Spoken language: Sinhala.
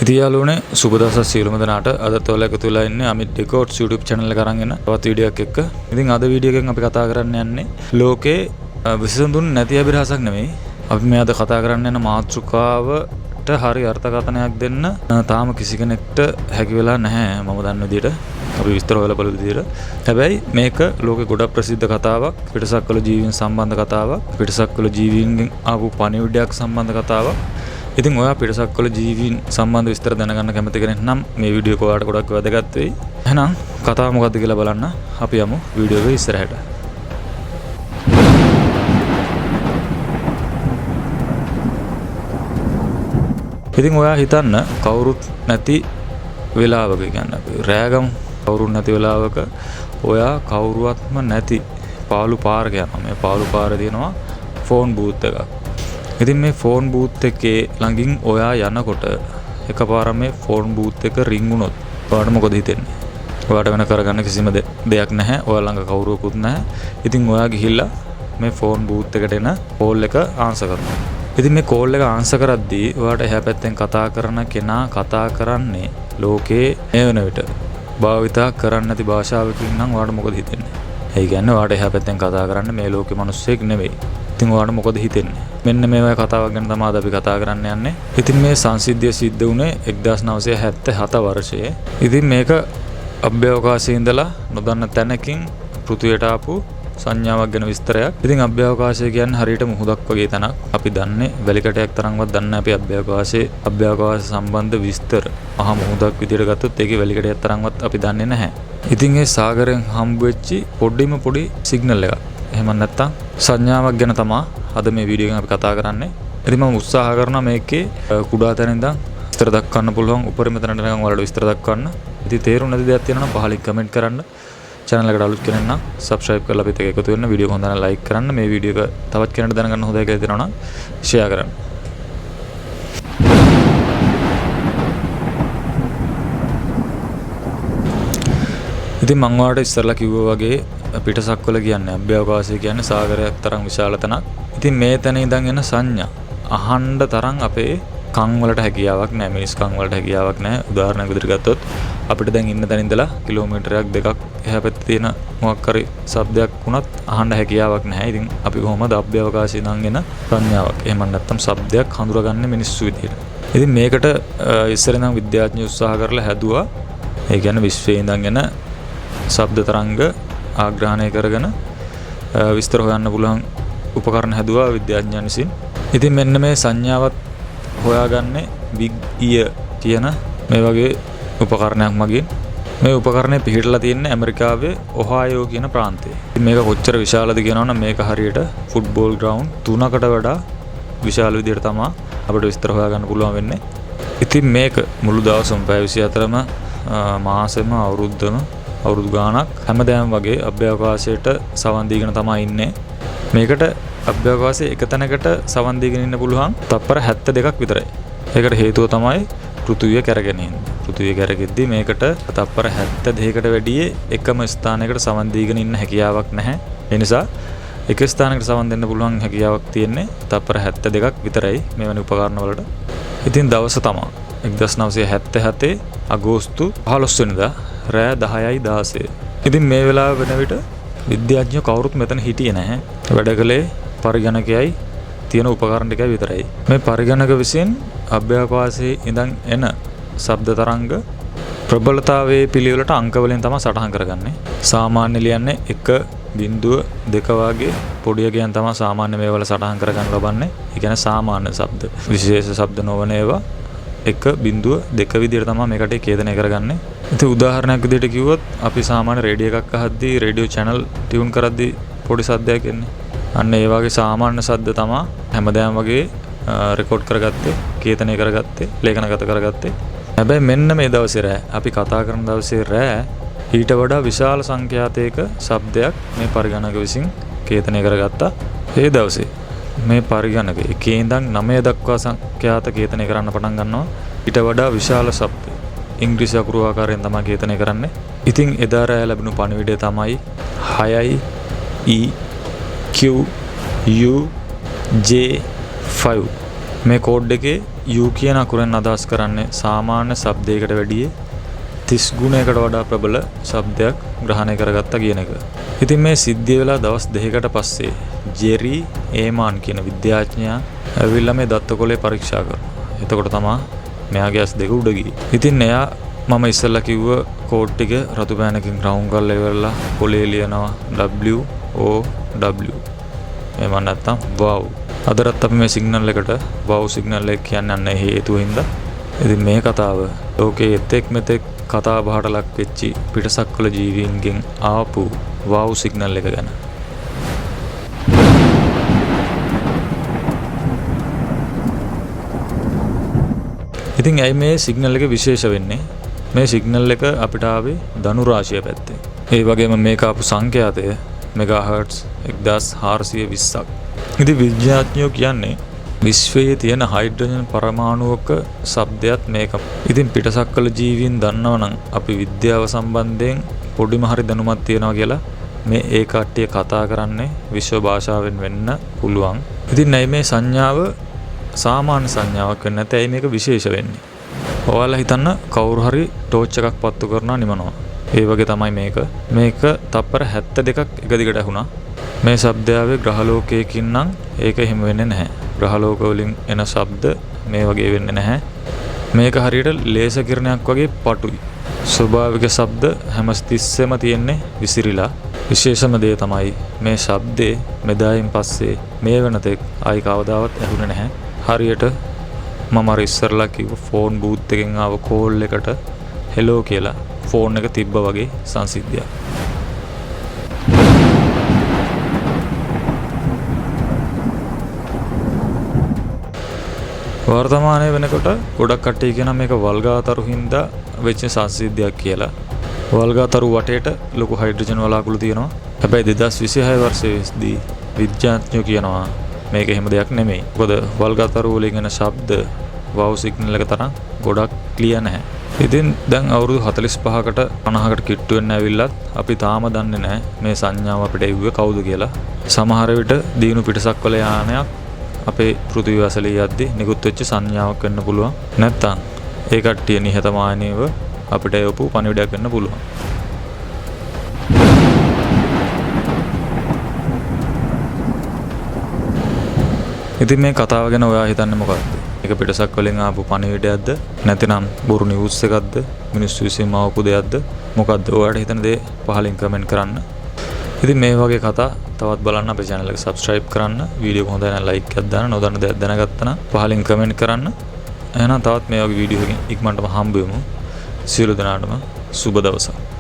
ඉතින් යාළුවනේ සුබ දවසක් සියලුම දෙනාට. අදත් ඔයාලා එකතු වෙලා ඉන්නේ අමිත් ඩෙකෝඩ්ස් YouTube channel එක අරන් එන තවත් වීඩියෝ එකක් එක්ක. ඉතින් අද වීඩියෝ එකෙන් අපි කතා කරන්න යන්නේ ලෝකේ විසඳුම් නැති අභිරහසක් නෙමෙයි. අපි මේ අද කතා කරන්න යන මාතෘකාවට හරි අර්ථකථනයක් දෙන්න තාම කිසි කෙනෙක්ට හැකි වෙලා නැහැ මම දන්න විදිහට. අපි විස්තර හොයලා බලපු විදිහට. හැබැයි මේක ලෝකේ ගොඩක් ප්‍රසිද්ධ කතාවක්. පිටසක්වල ජීවීන් සම්බන්ධ කතාවක්. පිටසක්වල ජීවීන්ගෙන් ආපු පණිවිඩයක් සම්බන්ධ කතාවක්. ඉතින් ඔයා පිටසක්වල ජීවීන් සම්බන්ධ විස්තර දැනගන්න කැමති කෙනෙක් නම් මේ වීඩියෝ එක ඔයාලට ගොඩක් වැදගත් වෙයි. එහෙනම් කතාව මොකද්ද කියලා බලන්න. අපි යමු වීඩියෝ එක ඉස්සරහට. ඉතින් ඔයා හිතන්න කවුරුත් නැති වෙලාවක කියන්නේ අපි රෑගම් කවුරුත් නැති වෙලාවක ඔයා කවුරුවත්ම නැති පාළු පාරක යනවා. මේ පාළු පාරේ තියෙනවා ෆෝන් බූත් එකක්. ඉතින් මේ ෆෝන් බූත් එකේ ළඟින් ඔයා යනකොට එකපාරම මේ ෆෝන් බූත් එක රින් වුණොත් ඔයාට මොකද හිතෙන්නේ? ඔයාට වෙන කරගන්න කිසිම දෙයක් නැහැ. ඔයා ළඟ කවුරුවකුත් නැහැ. ඉතින් ඔයා ගිහිල්ලා මේ ෆෝන් බූත් එකට එන කෝල් එක ආන්සර් කරනවා. ඉතින් මේ කෝල් එක ආන්සර් කරද්දී ඔයාට එහා පැත්තෙන් කතා කරන කෙනා කතා කරන්නේ ලෝකේ මේ වෙන විට භාවිතා කරන්නේ නැති භාෂාවකින් නම් ඔයාට මොකද හිතෙන්නේ? ඒ කියන්නේ ඔයාට එහා පැත්තෙන් කතා කරන්නේ මේ ලෝකේ මිනිස්සෙක් නෙවෙයි. ඉතින් ඔයාට මොකද හිතෙන්නේ? මෙන්න මේ වගේ කතාවක් ගැන තමයි අද අපි කතා කරන්න යන්නේ. ඉතින් මේ සංසිද්ධිය සිද්ධ වුණේ 1977 වර්ෂයේ. ඉතින් මේක අභ්‍යවකාශයේ ඉඳලා නොදන්න තැනකින් පෘථිවියට ආපු සංඥාවක් ගැන විස්තරයක්. ඉතින් අභ්‍යවකාශය කියන්නේ හරියට මුහුදක් වගේ තැනක්. අපි දන්නේ වැලිකටයක් තරම්වත් දන්නේ අපි අභ්‍යවකාශ සම්බන්ධ විස්තර. මහා මුහුදක් විදියට ගත්තොත් ඒකේ වැලිකටයක් තරම්වත් අපි දන්නේ නැහැ. ඉතින් ඒ සාගරයෙන් හම්බ වෙච්චි පොඩි සිග්නල් එකක්. එහෙම නැත්නම් සංඥාවක් ගැන තමයි අද මේ වීඩියෝ එකෙන් අපි කතා කරන්නේ. ඉතින් මම උත්සාහ කරනවා මේකේ කුඩා තැන ඉඳන් විස්තර දක්වන්න පුළුවන් උපරිම තැනට නිකන් ඔයාලට විස්තර දක්වන්න. ඉතින් තේරුම් නැති දෙයක් තියෙනවා නම් පහලින් කමෙන්ට් කරන්න. channel එකට අලුත් කෙනෙක් නම් subscribe කරලා අපිත් එක්ක එකතු වෙන්න. වීඩියෝ එක හොඳ නම් like කරන්න. මේ වීඩියෝ එක තවත් කෙනෙක්ට දැනගන්න හොඳයි කියලා හිතනවා නම් share කරන්න. ඉතින් මම ඔයාලට ඉස්සරලා කිව්වා වගේ පිටසක්වල කියන්නේ අභ්‍යවකාශය කියන්නේ සාගරයක් තරම් විශාල තැනක්. ඉතින් මේ තැන ඉඳන් එන සංඥා අහන්න තරම් අපේ කන් වලට හැකියාවක් නැහැ. මිනිස් කන් වලට හැකියාවක් නැහැ. උදාහරණයක් විදිහට ගත්තොත් අපිට දැන් ඉන්න තැන ඉඳලා කිලෝමීටරයක් දෙකක් එහා පැත්තේ තියෙන මොකක් හරි ශබ්දයක් වුණත් අහන්න හැකියාවක් නැහැ. ඉතින් අපි කොහොමද අභ්‍යවකාශයේ ඉඳන් එන සංඥාවක් එහෙම නැත්නම් ශබ්දයක් හඳුරගන්නේ මිනිස්සු විදිහට. ඉතින් මේකට ඉස්සර ඉඳන් විද්‍යාඥයෝ උත්සාහ කරලා හැදුවා. ඒ කියන්නේ විශ්වයේ ඉඳන් එන ශබ්ද තරංග ආග්‍රහණය කරගෙන විස්තර හොයන්න පුළුවන් උපකරණ හැදුවා විද්‍යාඥයන් විසින්. ඉතින් මෙන්න මේ සංඥාවත් හොයාගන්නේ බිග් ඉයර් කියන මේ වගේ උපකරණයක් මගින්. මේ උපකරණය පිහිටලා තියෙන්නේ ඇමරිකාවේ ඔහායෝ කියන ප්‍රාන්තයේ. ඉතින් මේක කොච්චර විශාලද කියනවනම් මේක හරියට ෆුට්බෝල් ග්‍රවුන්ඩ් 3කට වඩා විශාල විදිහට තමයි අපිට විස්තර හොයාගන්න පුළුවන් වෙන්නේ. ඉතින් මේක මුළු දවසම පැය 24ම මාසෙම අවුරුදු ගාණක් හැමදාම වගේ අභ්‍යවකාශයට සවන් දීගෙන තමයි ඉන්නේ. මේකට අභ්‍යවකාශයේ එක තැනකට සවන් දීගෙන ඉන්න පුළුවන් තත්පර 72ක් විතරයි. ඒකට හේතුව තමයි පෘථිවිය කැරගෙන ඉන්නේ. පෘථිවිය කැරගෙද්දී මේකට තත්පර 72කට වැඩි එකම ස්ථානයකට සවන් දීගෙන ඉන්න හැකියාවක් නැහැ. ඒ නිසා එක ස්ථානයකට සවන් දෙන්න පුළුවන් හැකියාවක් තියෙන්නේ තත්පර 72ක් විතරයි මේ වෙන උපකරණ වලට. ඉතින් දවස තමයි 1977 අගෝස්තු 15 වෙනිදා රෑ 10:16. ඉතින් මේ වෙලාව වෙන විට විද්‍යාඥයෝ කවුරුත් මෙතන හිටියේ නැහැ. වැඩ කළේ පරිගණකයයි තියෙන උපකරණ ටිකයි විතරයි. මේ පරිගණක විසින් අභ්‍යවකාශයේ ඉඳන් එන ශබ්ද තරංග ප්‍රබලතාවයේ පිළිවෙලට අංක වලින් තමයි සටහන් කරගන්නේ. සාමාන්‍ය ලියන්නේ 1.2 වගේ පොඩි එකෙන් තමයි සාමාන්‍ය මේවල සටහන් කරගන්න ලබන්නේ. ඒ කියන්නේ සාමාන්‍ය ශබ්ද. විශේෂ ශබ්ද නොවන ඒවා 1.2 විදිහට තමයි මේකට ඡේදනය කරගන්නේ. ඉතින් උදාහරණයක් විදිහට කිව්වොත් අපි සාමාන්‍ය රේඩියෝ එකක් අහද්දී රේඩියෝ channel ටියුන් කරද්දී පොඩි සද්දයක් එන්නේ. අන්න ඒ වගේ සාමාන්‍ය ශබ්ද තමයි හැමදාම වගේ රෙකෝඩ් කරගත්තේ, ඡේදනය කරගත්තේ, ලේඛනගත කරගත්තේ. හැබැයි මෙන්න මේ දවසේ රෑ අපි කතා කරන දවසේ රෑ ඊට වඩා විශාල සංඛ්‍යාතයක ශබ්දයක් මේ පරිගණක විසින් ඡේදනය කරගත්තා. ඒ දවසේ මේ පරිගණක 1 ඉඳන් 9 දක්වා සංඛ්‍යාත ඡේදනය කරන්න පටන් ගන්නවා. ඊට වඩා විශාල ශබ්ද ඉංග්‍රීසි අකුරු ආකාරයෙන් තමයි ඡේදනය කරන්නේ. ඉතින් එදා රෑ ලැබුණු පණිවිඩය තමයි 6යි E Q U J 5 මේ කෝඩ් එකේ U කියන අකුරෙන් අදහස් කරන්නේ සාමාන්‍ය ශබ්දයකට වැඩිය 30 ගුණයකට වඩා ප්‍රබල ශබ්දයක් ග්‍රහණය කරගත්තා කියන එක. ඉතින් මේ සිද්ධිය වෙලා දවස් 2කට පස්සේ ජෙරි ඒමාන් කියන විද්‍යාඥයා ඇවිල්ලා මේ දත්තකොලේ පරීක්ෂා කරනවා. එතකොට තමයි මෙයාගේ ඇස් දෙක උඩ ගියේ. ඉතින් එයා මම ඉස්සෙල්ලා කිව්ව කෝඩ් ටික රතු පෑනකින් රවුන්ඩ් කරලා ඉවරලා කොලේ ලියනවා WOW. එහෙම නැත්නම් wow. අදටත් අපි මේ සිග්නල් එකට wow සිග්නල් එක කියන්නේ අන්න හේතුව හින්දා. ඉතින් මේ කතාව ලෝකයේ එතෙක් මෙතෙක් කතා බහට ලක් වෙච්චි පිටසක්වල ජීවීන්ගෙන් ආපු wow සිග්නල් එක ගැන. ඉතින් ඇයි මේ සිග්නල් එක විශේෂ වෙන්නේ? මේ සිග්නල් එක අපිට ආවේ ධනු රාශිය පැත්තේ. ඒ වගේම මේක ආපු සංඛ්‍යාතය මෙගාහර්ට්ස් 1420ක්. ඉතින් විද්‍යාඥයෝ කියන්නේ විශ්වයේ තියෙන හයිඩ්‍රජන් පරමාණුවක ශබ්දයක් මේක. ඉතින් පිටසක්වල ජීවීන් දන්නවනම් අපි විද්‍යාව සම්බන්ධයෙන් පොඩිම හරි දැනුමක් තියනවා කියලා මේ ඒ කට්ටිය කතා කරන්නේ විශ්ව භාෂාවෙන් වෙන්න පුළුවන්. ඉතින් ඇයි මේ සංඥාව සාමාන්‍ය සංඥාවක් වෙන්නේ නැත්නම් ඇයි මේක විශේෂ වෙන්නේ? ඔයාලා හිතන්න කවුරු හරි ටෝච් එකක් පත්තු කරනවා නිමනවා. ඒ වගේ තමයි මේක. මේක තප්පර 72ක් එක දිගට ඇහුණා. මේ ශබ්දය ආවේ ග්‍රහලෝකයකින් නම් ඒක එහෙම වෙන්නේ නැහැ. ග්‍රහලෝක වලින් එන ශබ්ද මේ වගේ වෙන්නේ නැහැ. මේක හරියට ලේසර් කිරණයක් වගේ පටුයි. ස්වභාවික ශබ්ද හැමතිස්සෙම තියෙන්නේ විසිරිලා. විශේෂම දේ තමයි මේ ශබ්දේ මෙදායින් පස්සේ මේ වෙනතෙක් ආයි කවදාවත් ඇහුනේ නැහැ. හරියට මම අර ඉස්සරලා කිව්ව ෆෝන් බූත් එකෙන් ආව කෝල් එකට හෙලෝ කියලා ෆෝන් එක තිබ්බා වගේ සංසිද්ධියක්. වර්තමානයේ වෙනකොට ගොඩක් කට්ටිය කියන මේක වල්ගාතරු හින්දා වෙච්ච සංසිද්ධියක් කියලා. වල්ගාතරු වටේට ලොකු හයිඩ්‍රජන් වලාකුළු තියෙනවා. හැබැයි 2026 වර්ෂයේදී විද්‍යාඥයෝ කියනවා මේක එහෙම දෙයක් නෙමෙයි. මොකද වල්ගාතරු වලින් එන ශබ්ද wow සිග්නල් එක තරම් ගොඩක් ක්ලියර් නැහැ. ඉතින් දැන් අවුරුදු 45කට 50කට කිට්ටු වෙන්න ඇවිල්ලත් අපි තාම දන්නේ නැහැ මේ සංඥාව අපිට එව්වේ කවුද කියලා. සමහර විට දිනු පිටසක්වල යානයක් අපේ පෘථිවි වසලේ යද්දී නිකුත් වෙච්ච සංඥාවක් වෙන්න පුළුවන්. නැත්තම් ඒ කට්ටිය නිහතමානීව අපිට එවපු පණිවිඩයක් වෙන්න පුළුවන්. ඉතින් මේ කතාව ගැන ඔයා හිතන්නේ මොකක්ද? ඒක පිටසක් වලින් ආපු පණිවිඩයක්ද? නැතිනම් බොරු නිවුස් එකක්ද? මිනිස්සු විසින්ම ආපු දෙයක්ද? මොකක්ද? ඔයාලට හිතන දේ පහලින් කමෙන්ට් කරන්න. ඉතින් මේ වගේ කතා තවත් බලන්න අපේ channel එක subscribe කරන්න. වීඩියෝ එක හොඳයි නම් like එකක් දාන්න. නොදන්න දෙයක් දැනගත්තා නම් පහලින් කමෙන්ට් කරන්න. එහෙනම් තවත් මේ වගේ වීඩියෝ එකකින් ඉක්මනටම හම්බ වෙමු. සියලු දෙනාටම සුබ දවසක්.